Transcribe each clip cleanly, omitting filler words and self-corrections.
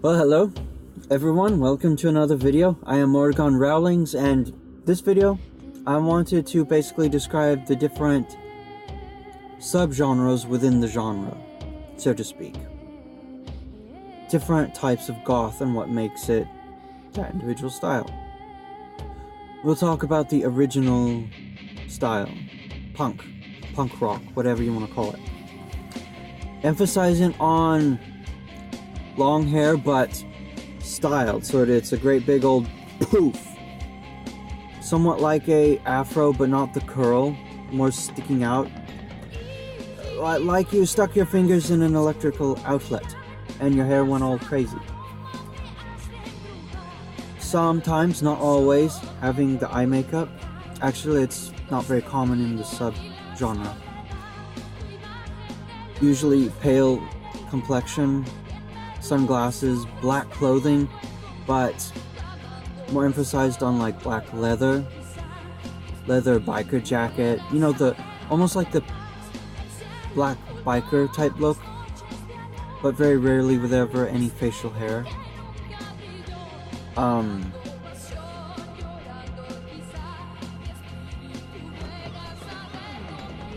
Well, hello everyone, welcome to another video. I am Morr'gán Rowlings, and this video I wanted to basically describe the different subgenres within the genre, so to speak. Different types of goth and what makes it that individual style. We'll talk about the original style, punk rock, whatever you want to call it. Emphasizing on long hair, but styled, so it's a great big old poof. Somewhat like a afro, but not the curl, more sticking out. Like you stuck your fingers in an electrical outlet and your hair went all crazy. Sometimes, not always, having the eye makeup. Actually, it's not very common in the sub-genre. Usually pale complexion, sunglasses, black clothing, but more emphasized on like black leather biker jacket, you know, the almost like the black biker type look, but very rarely with ever any facial hair.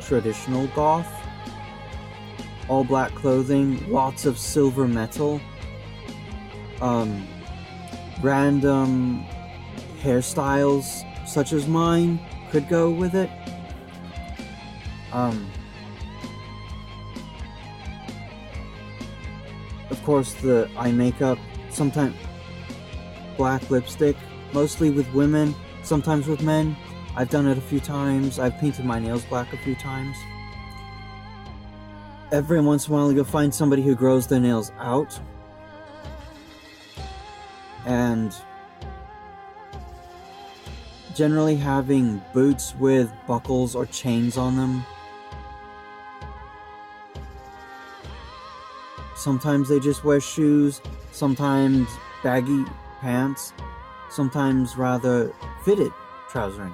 Traditional goth, all black clothing, lots of silver metal, random hairstyles such as mine could go with it. Of course, the eye makeup, sometimes black lipstick, mostly with women, sometimes with men. I've done it a few times. I've painted my nails black a few times. Every once in a while you'll find somebody who grows their nails out, and generally having boots with buckles or chains on them. Sometimes they just wear shoes, sometimes baggy pants, sometimes rather fitted trousering.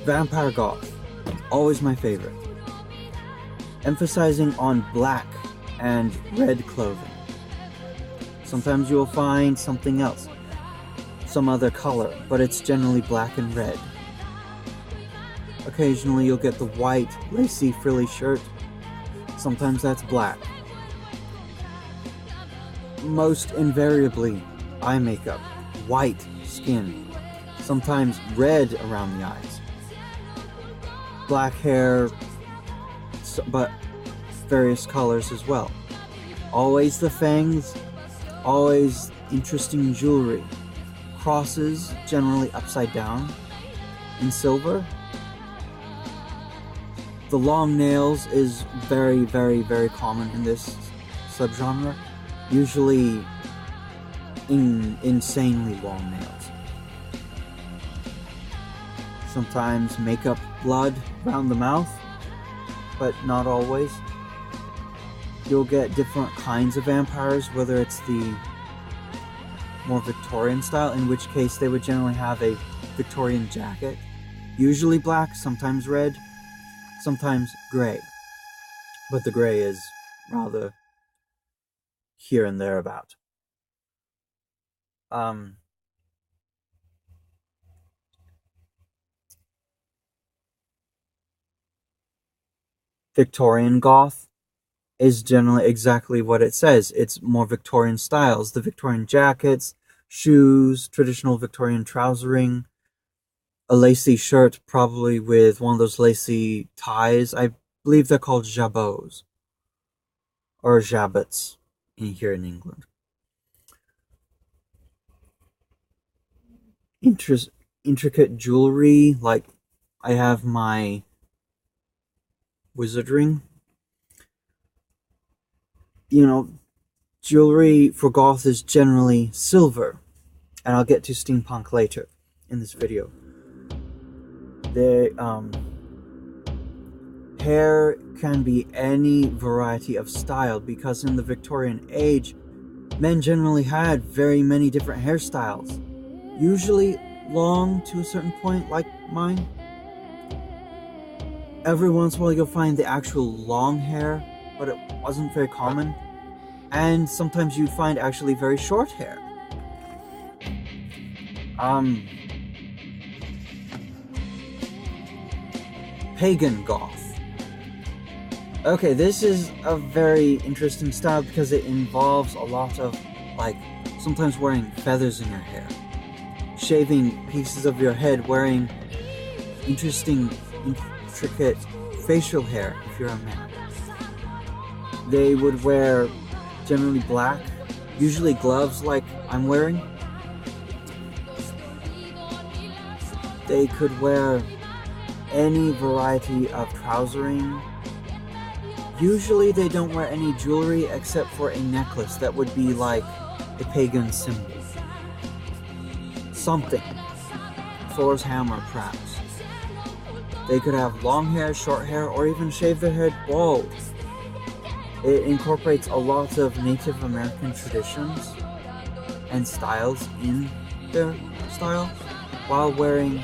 Vampire goth, always my favorite. Emphasizing on black and red clothing. Sometimes you'll find something else, some other color, but it's generally black and red. Occasionally you'll get the white, lacy, frilly shirt. Sometimes that's black. Most invariably, eye makeup, white skin, sometimes red around the eyes. Black hair, but various colors as well. Always the fangs, always interesting jewelry. Crosses, generally upside down, in silver. The long nails is very, very, very common in this subgenre. Usually insanely long nails. Sometimes makeup blood around the mouth, but not always. You'll get different kinds of vampires, whether it's the more Victorian style, in which case they would generally have a Victorian jacket, usually black, sometimes red, sometimes gray, but the gray is rather here and thereabout. Victorian goth is generally exactly what it says. It's more Victorian styles. The Victorian jackets, shoes, traditional Victorian trousering, a lacy shirt, probably with one of those lacy ties. I believe they're called jabots or jabots here in England. Intricate jewelry, like I have my wizard ring. You know, jewelry for goth is generally silver, and I'll get to steampunk later in this video. The hair can be any variety of style, because in the Victorian age, men generally had very many different hairstyles, usually long to a certain point, like mine. Every once in a while you'll find the actual long hair, but it wasn't very common. And sometimes you find actually very short hair. Pagan goth. Okay, this is a very interesting style because it involves a lot of, like, sometimes wearing feathers in your hair, shaving pieces of your head, wearing intricate facial hair if you're a man. They would wear generally black, usually gloves like I'm wearing. They could wear any variety of trousering. Usually they don't wear any jewelry except for a necklace that would be like a pagan symbol. Something. Thor's hammer, perhaps. They could have long hair, short hair, or even shave their head bald. It incorporates a lot of Native American traditions and styles in their style while wearing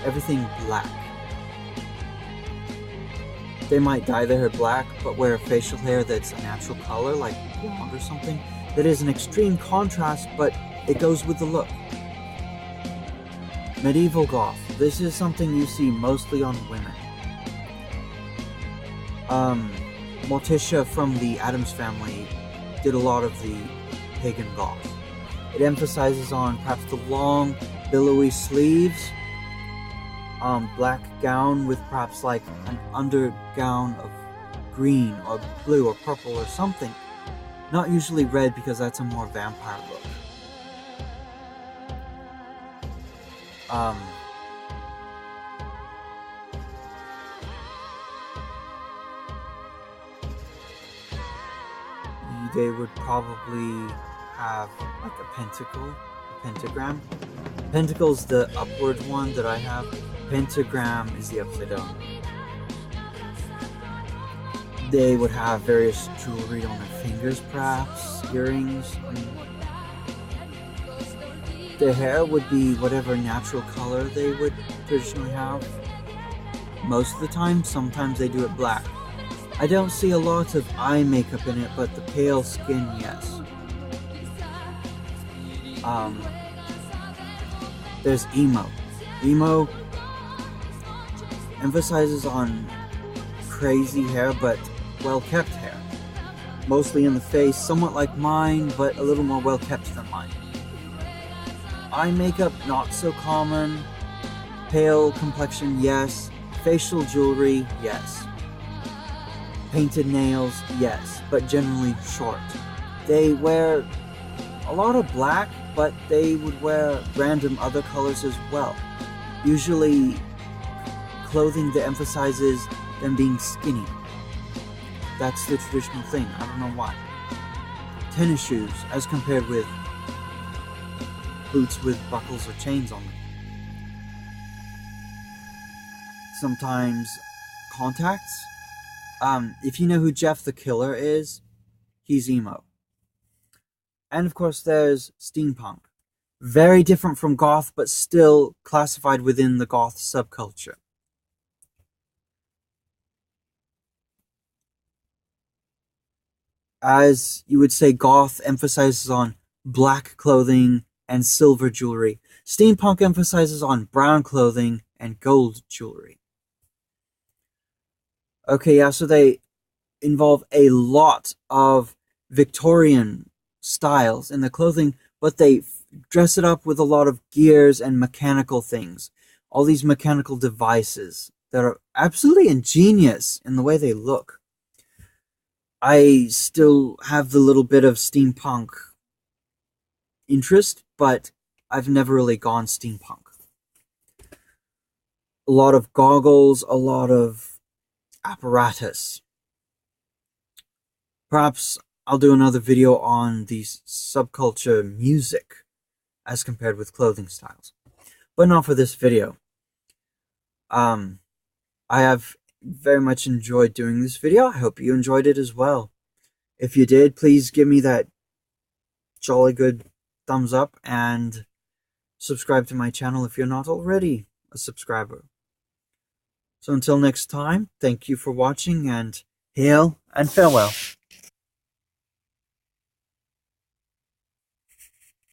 everything black. They might dye their hair black, but wear facial hair that's a natural color, like blonde or something, that is an extreme contrast, but it goes with the look. Medieval goth. This is something you see mostly on women. Morticia from the Addams Family did a lot of the pagan goth. It emphasizes on perhaps the long, billowy sleeves, black gown with perhaps like an undergown of green or blue or purple or something. Not usually red because that's a more vampire look. They would probably have like a pentagram. Pentacle's the upward one that I have. Pentagram is the upside down. They would have various jewelry on their fingers, perhaps, earrings. Their hair would be whatever natural color they would traditionally have. Most of the time, sometimes they do it black. I don't see a lot of eye makeup in it, but the pale skin, yes. There's emo. Emo emphasizes on crazy hair, but well-kept hair. Mostly in the face, somewhat like mine, but a little more well-kept than mine. Eye makeup, not so common. Pale complexion, yes. Facial jewelry, yes. Painted nails, yes, but generally short. They wear a lot of black, but they would wear random other colors as well. Usually clothing that emphasizes them being skinny. That's the traditional thing, I don't know why. Tennis shoes, as compared with boots with buckles or chains on them. Sometimes contacts. If you know who Jeff the Killer is, he's emo. And of course there's steampunk. Very different from goth, but still classified within the goth subculture. As you would say, goth emphasizes on black clothing and silver jewelry. Steampunk emphasizes on brown clothing and gold jewelry. Okay, yeah, so they involve a lot of Victorian styles in the clothing, but they dress it up with a lot of gears and mechanical things. All these mechanical devices that are absolutely ingenious in the way they look. I still have the little bit of steampunk interest, but I've never really gone steampunk. A lot of goggles, a lot of apparatus. Perhaps I'll do another video on the subculture music as compared with clothing styles, but not for this video. I have very much enjoyed doing this video. I hope you enjoyed it as well. If you did, please give me that jolly good thumbs up and subscribe to my channel if you're not already a subscriber. So until next time, thank you for watching, and hail and farewell.